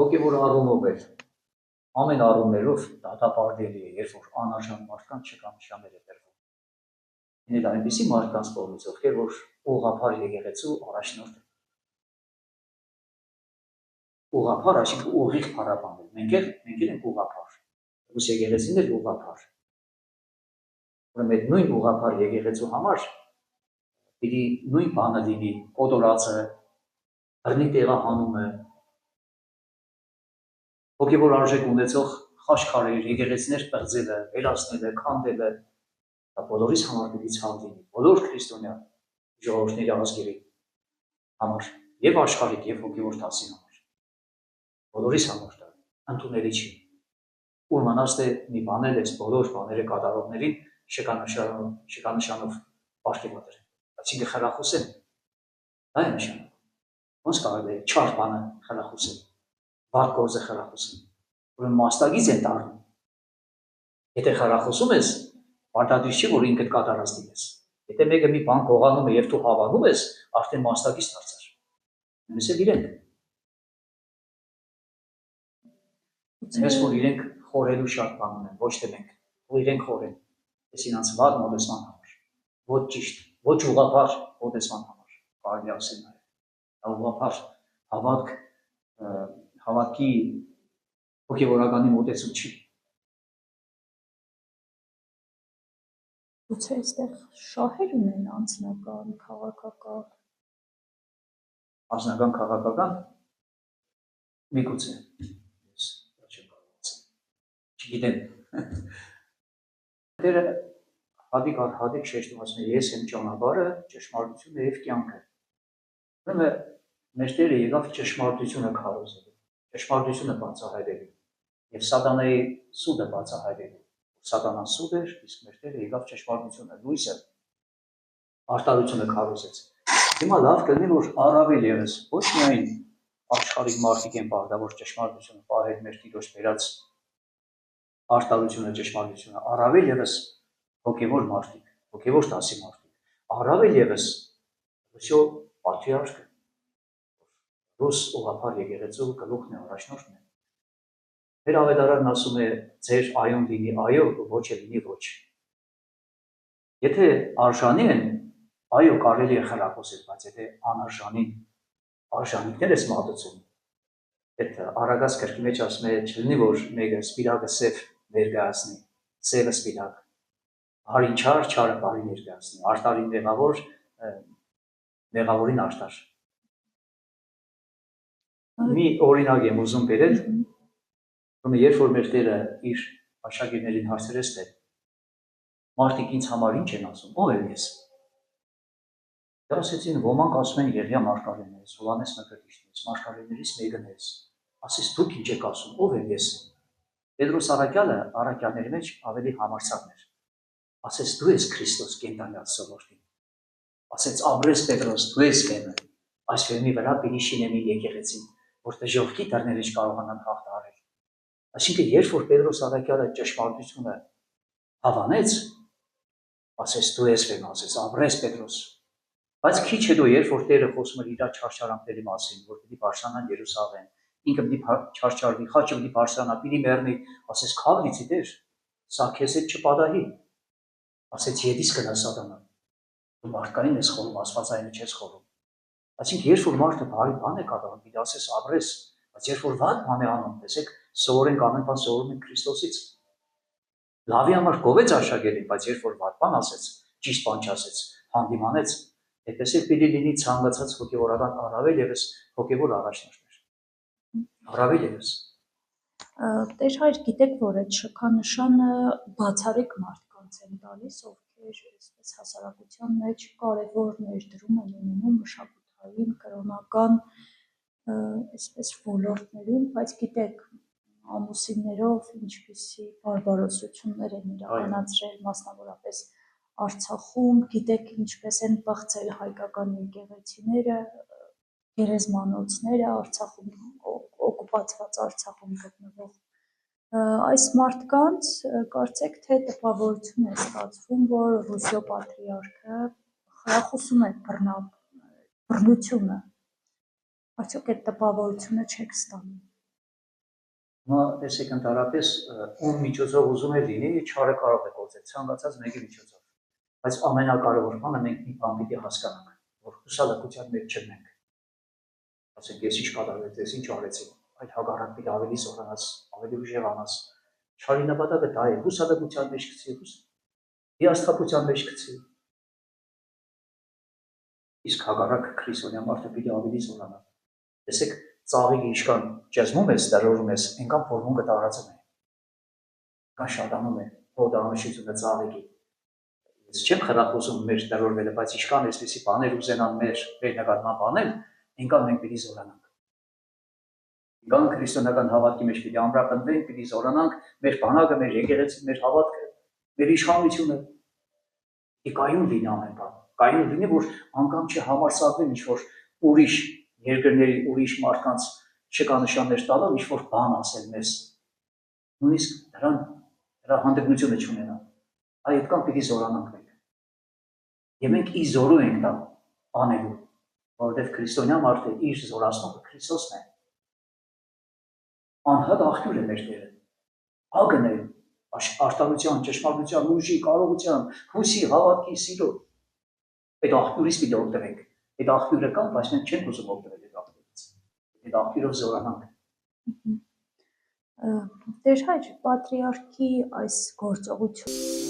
հոգևոր առումով էլ ամեն առումներով դատապարտելի է, երբ որ անարժան մարդկանց շքանշաններ է տրվում։ Ինձ այնպիսի մարդկանց կողմից, ովքեր որ ուղղափառ եկեղեցու առաջնորդ են։ Ուղղափառ, այսինքն ուղիղ փառաբանել։ Մենք ենք ուղղափառ։ Ուրս եկեղեցին էլ ուղղափառ։ Ուրեմն այդ նույն ուղղափառ եկեղեցու համար պիտի նույն բանը լինի, կոտորածը, բռնի տեղահանումը, հոգևոր արժեք ունեցող խաչքարեր, եկեղեցիներ պղծելը, վերացնելը, քանդելը, դա բոլորիս համար պիտի ցավ լինի, բոլոր քրիստոնյա ժողովուրդների ազգերի համար, եւ աշխարհիկ, եւ հոգևոր դասի համար, բոլորիս համար դա ընդունելի չի։ Ուրմանած թե մի բան էլ էս բոլոր բաները կատարողներին շքանշանով պարգևատրեն, այսինքն խրախուսեն, դա է նշանակում, ոնց կարելի է չար բանը խրախուսեն, վատ գործը խրախուսեն, ուրեմն մաստագից են դառնում, եթե խրախուսում ես, պարտադիր չի, որ ինքդ կատարած դիմես, եթե մեկը մի բան գողանում է եւ դու հավանում ես, արդեն մաստագից դարձար, նույնս էլ իրենք, ես որ իրենք խորելու շատ բան ունեն, ոչ թե մենք, ու իրենք խորեն, ես իրանց վատ մոտեցման համար, ոչ ճիշտ, ոչ ուղղափառ մոտեցման համար, կարելի ասել նաև, ուղղափառ հավատքի հոգևորականի մոտեցում չի։ Գուցե այստեղ շահեր ունեն անձնական, քաղաքական։ Անձնական, քաղաքական, միգուցե, ես չեմ կարող ասել, չգիտեմ։ Դերը հատիկ առ հատիկ շեշտում ասում է, ես եմ ճանապարհը, ճշմարտությունը եւ կյանքը։ Ուրեմն մեր Տերը եկավ ճշմարտությունը քարոզելու, ճշմարտությունը բացահայտելու եւ սատանայի սուտը բացահայտելու։ Սատանան սուտ էր, իսկ մեր Տերը եկավ ճշմարտությունը, լույսը, արտարությունը քարոզեց։ Հիմա լավ կլինի, որ առավել եւս ոչ միայն աշխարհիկ մարդիկ են պարտավոր ճշմարտությունը պահել մեր Տիրոջ բերած արտարությունը, ճշմարտությունը, առավել եւս հոգևոր մարդիկ, հոգևոր դասի մարդիկ, առավել եւս Ռուսիո պատրիարքը, ռուս ուղղափառ եկեղեցու գլուխն է, առաջնորդն է։ Մեր ավետարանը ասում է, ձեր այոն լինի այո, ոչ է լինի ոչ։ Եթե արժանի են, այո, կարելի է խրախուսել, բայց եթե անարժանին, արժանիքներ ես մատուցում, այդ Արագած գրքի մեջ ասում է, չլինի, որ մեկը սպիրակը սև ներկայացնի, սևը սպիրակ, հարին չար, չարը բարի ներկայացնի, արտարին մեղավոր, մեղավորին արտար։ Մի օրինակ եմ ուզում բերել, երբ որ մեր Տերը իր աշակերտներին հարցրեց, թե մարդիկ ինձ համար ինչ են ասում, ով եմ ես։ Դեռ ասեցին, ոմանք ասում են Եղիա Մարգարեներից, Հովհաննես Մկրտիչներից, Մարգարեներից մեկն ես, ասես դուք ինչ եք ասում, ով եմ ես։ Պետրոս առաքյալը առաքյալների մեջ ավելի համարձակն էր, ասես դու ես Քրիստոս կենդանի սովորտին, ասեց ապրես Պետրոս, դու ես վեմը, այս վեմի վրա պիտի շինեմ իմ եկեղեցին, որ դժոխքի դռները չկարողանան հաղթահարել։ Այսինքն, երբ որ Պետրոս առաքյալը ճշմարտությունը հավանեց, ասես դու ես վեմ, ասես ապրես Պետրոս։ Բայց քիչ հետո, երբ որ Տերը խոսում էր իր չարչարանքների մասին, որ պիտի բարձրանան Երուսաղեմ, ինքը պիտի չարչարվի, խաչը պիտի բարձրանա, պիտի մեռնի, ասես քավ լիցի Տեր, սա քեզ հետ չպատահի։ Ասեց ետիս գնա Սատանա։ Դու մարդկային ես խորում, աստվածային չես խորում։ Այսինքն, երբ որ մարդը բարի բան է կատարում, պիտի ասես ապրես, բայց երբ որ վատ բան է անում, տեսեք, սովորենք ամեն բան սովորում ենք Քրիստոսից։ Լավի համար գովեց աշակերտին, բայց երբ որ վատ բան ասեց, ճիշտ բան չասեց, հանդիմանեց, այդպես էլ պիտի լինի ցանկացած հոգևորական առավել եւս հոգևոր առաջնորդներ։ Առավել եւս։ Տեր հայր, գիտեք, որ այդ շքանշանը բացառիկ մարդկանց են տալիս, ովքեր այսպես հասարակության մեջ կարևոր ներդրում են ունենում մշակութային, կրոնական, այսպես ոլորտներում, բայց գիտեք, ամուսիններով ինչպիսի բարբարոսություններ են իրականացրել, մասնավորապես Արցախում, գիտեք ինչպես են բացել հայկական եկեղեցիները, գերեզմանոցները Արցախում, օկուպացված Արցախում գտնվող այս մարդկանց կարծեք թե տպավորություն է ստացվում, որ Ռուսիո պատրիարքը խրախուսում է բռնությունը, արդյոք այդ տպավորությունը չեք ստանում։ Հիմա տեսեք ընդհանրապես ում միջոցով ուզում է լինի, չարը կարող է գործել, ցանկացած մեկի միջոցով։ Բայց ամենակարևոր բանը մենք մի բան պիտի հասկանանք, որ հուսալքության մեջ չենք։ Ասենք ես ինչ կատարվեց, ես ինչ արեցի, այդ հակառակ պիտի ավելի զորանաս, ավելի ուժեղանաս։ Չարի նպատակը դա է, հուսալքության մեջ գցի, հիասթափության մեջ գցի։ Իսկ հակառակ քրիստոնյա մարդը պիտի ավելի զորանա։ Տեսեք, ծաղիկը ինչքան ճզմում ես, դրորում ես, այնքան փորմունքը տարածում է։ Կան շատանում է հոդանշությունը ծաղիկի։ Ես չեմ խրախուսում մեր դրորվելը, բայց ինչքան այսպեսի բաներ ուզենան մեր նկատմամբ անել, այնքան մենք պիտի զորանանք։ Ինքան քրիստոնեական հավատքի մեջ պիտի ամրապնդվենք, պիտի զորանանք մեր բանակը, մեր եկեղեցին, մեր հավատքը, մեր իշխանությունը։ Պիտի կայուն լինի ամեն բան։ Կայուն լինի, որ անգամ չհամարսակվեն ինչ-որ ուրիշ երկրների ուրիշ մարդկանց շքանշաններ տալով ինչ-որ բան ասել մեզ։ Նույնիսկ դրա հանդգնությունը չունենա։ Այդքան պիտի զորանանք մենք։ Եվ մենք ի զորու ենք դա անելու, որովհետև քրիստոնյա մարդը իր զորացնողը Քրիստոսն է։ Անհատ աղբյուր է մեր Տերը։ Ագն է արտարության, ճշմարտության, ուժի, կարողության, հույսի, հավատքի, սիրո։ Այդ աղբյուրից պիտի օգտվենք։ Այդ աղբյուրը կա, բայց մենք չենք ուզում օգտվել այդ աղբյուրից։ Այդ աղբյուրով զորանանք։ Տեր հայր, պատրիարքի այս գործողությունը